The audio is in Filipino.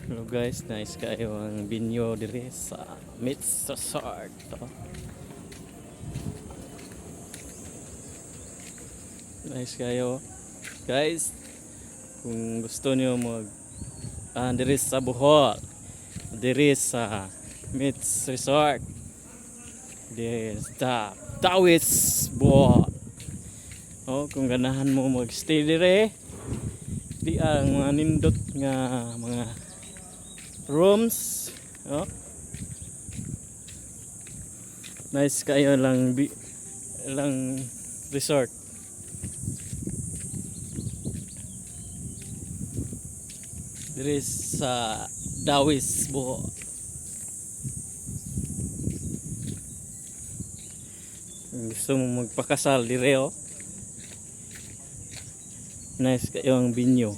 Hello guys, nice kayo ang binyo diri sa Mits Resort. Nice kayo guys. Kung gusto niyo mag diri sa Bohol, diri sa Mits Resort, diri sa Tawi's Bohol. Kung ganahan mo mag-stay diri, di ang mga nindot nga mga rooms, nice kayo lang resort. Diri sa Tawi's Bohol. Kung gusto mo magpakasal dire, nice kayo ang binyo.